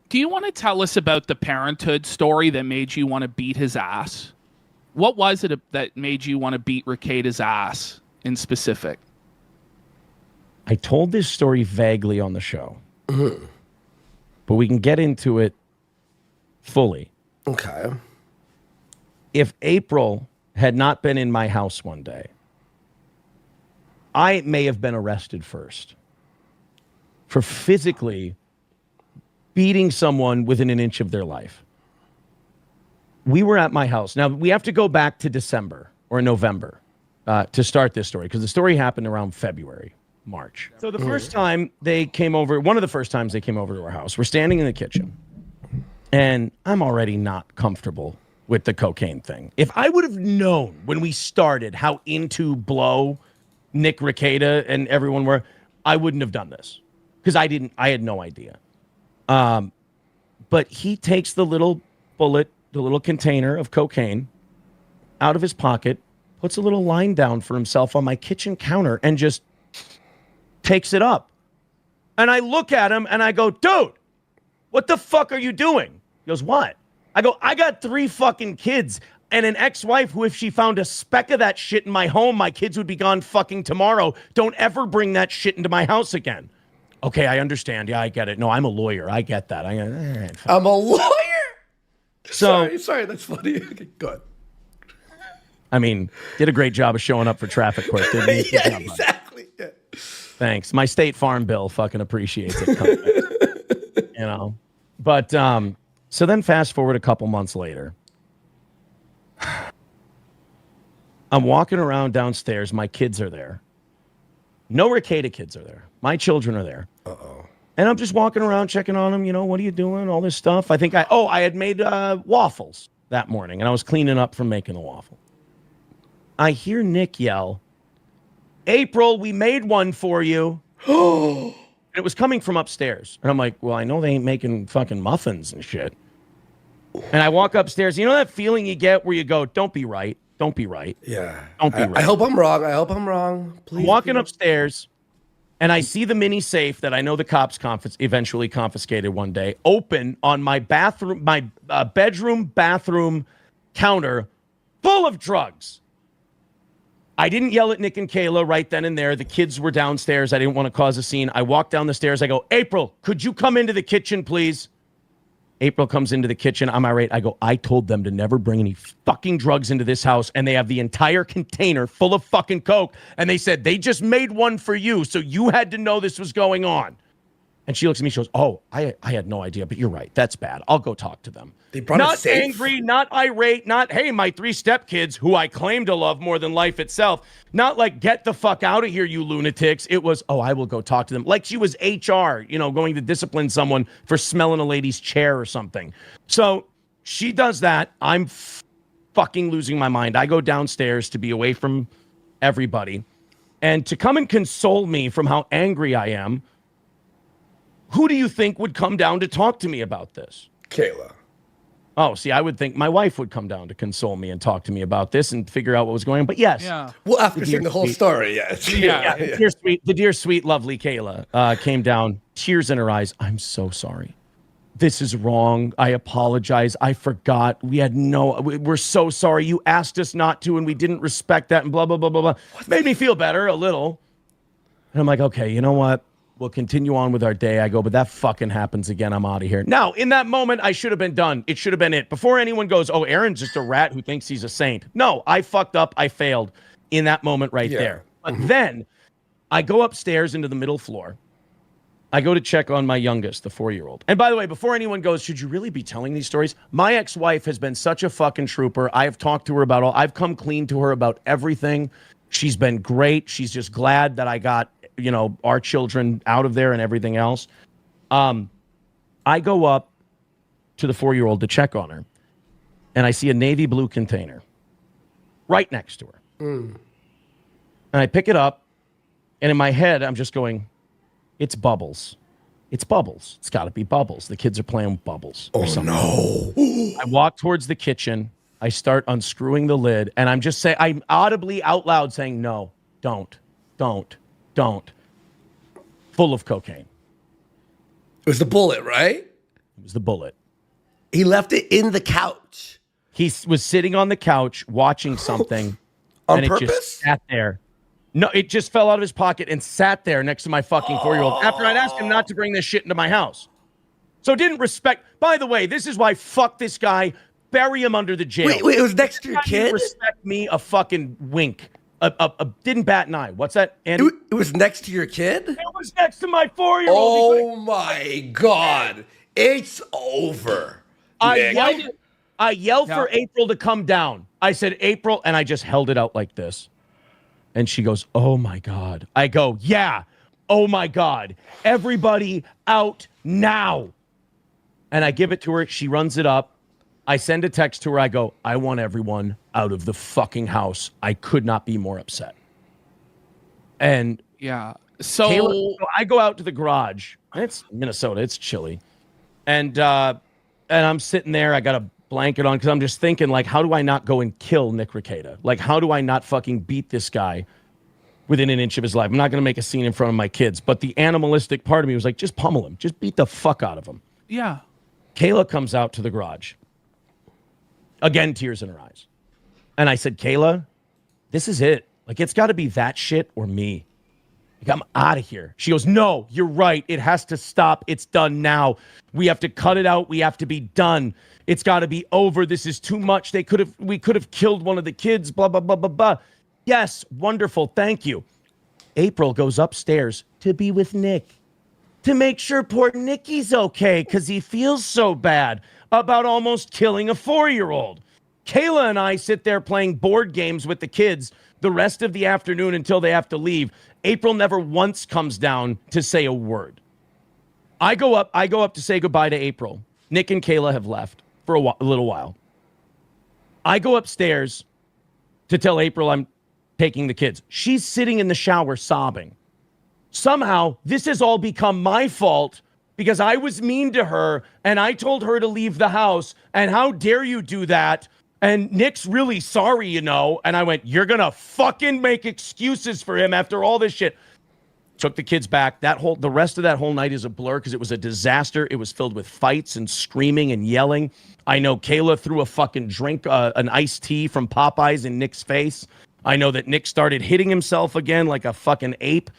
Do you want to tell us about the parenthood story that made you want to beat his ass? What was it that made you want to beat Rekietas' ass in specific? I told this story vaguely on the show, but we can get into it fully. Okay. If April had not been in my house one day, I may have been arrested first for physically beating someone within an inch of their life. We were at my house. Now, we have to go back to December or November to start this story, because the story happened around February, March. So the first time they came over, one of the first times they came over to our house, we're standing in the kitchen, and I'm already not comfortable with the cocaine thing. If I would have known when we started how into blow Nick Rekieta and everyone were, I wouldn't have done this, because I had no idea. But he takes the little bullet, the little container of cocaine out of his pocket, puts a little line down for himself on my kitchen counter, and just takes it up. And I look at him and I go, dude, what the fuck are you doing? He goes, what? I go, I got 3 fucking kids and an ex-wife who, if she found a speck of that shit in my home, my kids would be gone fucking tomorrow. Don't ever bring that shit into my house again. Okay, I understand. Yeah, I get it. No, I'm a lawyer. I get that. I'm a lawyer? So, sorry, that's funny. Okay, good. I mean, did a great job of showing up for traffic court, didn't he? Yeah, exactly. Yeah. Thanks. My state farm bill fucking appreciates it. You know? But, so then fast forward a couple months later. I'm walking around downstairs. My kids are there. No Rekieta kids are there. My children are there. Uh-oh. And I'm just walking around checking on them. You know, what are you doing? All this stuff. I think I had made waffles that morning, and I was cleaning up from making the waffle. I hear Nick yell, April, we made one for you. And it was coming from upstairs. And I'm like, well, I know they ain't making fucking muffins and shit. And I walk upstairs. You know that feeling you get where you go, don't be right. Don't be right. Yeah. Don't be right. I hope I'm wrong. I hope I'm wrong. Please. I'm walking upstairs, and I see the mini safe that I know the cops eventually confiscated one day open on my bathroom, my bedroom bathroom counter, full of drugs. I didn't yell at Nick and Kayla right then and there. The kids were downstairs. I didn't want to cause a scene. I walked down the stairs. I go, April, could you come into the kitchen, please? April comes into the kitchen. I'm irate. I go, I told them to never bring any fucking drugs into this house, and they have the entire container full of fucking coke, and they said they just made one for you, so you had to know this was going on. And she looks at me, she goes, oh, I had no idea, but you're right. That's bad. I'll go talk to them. They brought not a safe? Angry, not irate, not, hey, my 3 stepkids, who I claim to love more than life itself. Not like, get the fuck out of here, you lunatics. It was, oh, I will go talk to them. Like she was HR, you know, going to discipline someone for smelling a lady's chair or something. So she does that. I'm fucking losing my mind. I go downstairs to be away from everybody. And to come and console me from how angry I am, who do you think would come down to talk to me about this? Kayla. Oh, see, I would think my wife would come down to console me and talk to me about this and figure out what was going on. But yes. Yeah. Well, after seeing the whole story, yes. Yeah. The dear, sweet, lovely Kayla came down, tears in her eyes. I'm so sorry. This is wrong. I apologize. I forgot. We're so sorry. You asked us not to, and we didn't respect that, and blah, blah, blah, blah, blah. Made me feel better a little. And I'm like, okay, you know what? We'll continue on with our day. I go, but that fucking happens again. I'm out of here. Now, in that moment, I should have been done. It should have been it. Before anyone goes, oh, Aaron's just a rat who thinks he's a saint. No, I fucked up. I failed in that moment right there. But then I go upstairs into the middle floor. I go to check on my youngest, the 4-year-old. And by the way, before anyone goes, should you really be telling these stories? My ex-wife has been such a fucking trooper. I have talked to her about I've come clean to her about everything. She's been great. She's just glad that I got, you know, our children out of there and everything else. I go up to the 4-year-old to check on her, and I see a navy blue container right next to her. And I pick it up, and in my head, I'm just going, it's Bubbles. It's Bubbles. It's got to be Bubbles. The kids are playing with Bubbles. Oh, no. I walk towards the kitchen. I start unscrewing the lid, and I'm just saying, I'm audibly out loud saying, no, don't. Full of cocaine. It was the bullet, right? It was the bullet. He left it in the couch. He was sitting on the couch watching something. On and it purpose? just sat there. No, it just fell out of his pocket and sat there next to my fucking 4-year-old after I'd asked him not to bring this shit into my house. So didn't respect. By the way, this is why fuck this guy. Bury him under the jail. Wait, it was next to your kid? Respect me a fucking wink. Didn't bat an eye. What's that, Andy? It was next to your kid? It was next to my 4-year-old. Oh my God. It's over. I yelled for April to come down. I said, April, and I just held it out like this. And she goes, oh my God. I go, yeah, oh my God. Everybody out now. And I give it to her. She runs it up. I send a text to her. I go, I want everyone out of the fucking house. I could not be more upset. And yeah. So I go out to the garage. It's Minnesota. It's chilly. And I'm sitting there. I got a blanket on because I'm just thinking, like, how do I not go and kill Nick Rekieta? Like, how do I not fucking beat this guy within an inch of his life? I'm not going to make a scene in front of my kids. But the animalistic part of me was like, just pummel him. Just beat the fuck out of him. Yeah. Kayla comes out to the garage. Again, tears in her eyes. And I said, Kayla, this is it. Like, it's got to be that shit or me. Like, I'm out of here. She goes, no, you're right. It has to stop. It's done now. We have to cut it out. We have to be done. It's got to be over. This is too much. We could have killed one of the kids, blah, blah, blah, blah, blah. Yes, wonderful. Thank you. April goes upstairs to be with Nick, to make sure poor Nicky's okay because he feels so bad about almost killing a 4-year-old. Kayla and I sit there playing board games with the kids the rest of the afternoon until they have to leave. April never once comes down to say a word. I go up to say goodbye to April. Nick and Kayla have left for a little while. I go upstairs to tell April I'm taking the kids. She's sitting in the shower sobbing. Somehow, this has all become my fault because I was mean to her and I told her to leave the house. And how dare you do that? And Nick's really sorry, you know. And I went, you're going to fucking make excuses for him after all this shit. Took the kids back. The rest of that whole night is a blur because it was a disaster. It was filled with fights and screaming and yelling. I know Kayla threw a fucking drink, an iced tea from Popeyes in Nick's face. I know that Nick started hitting himself again like a fucking ape.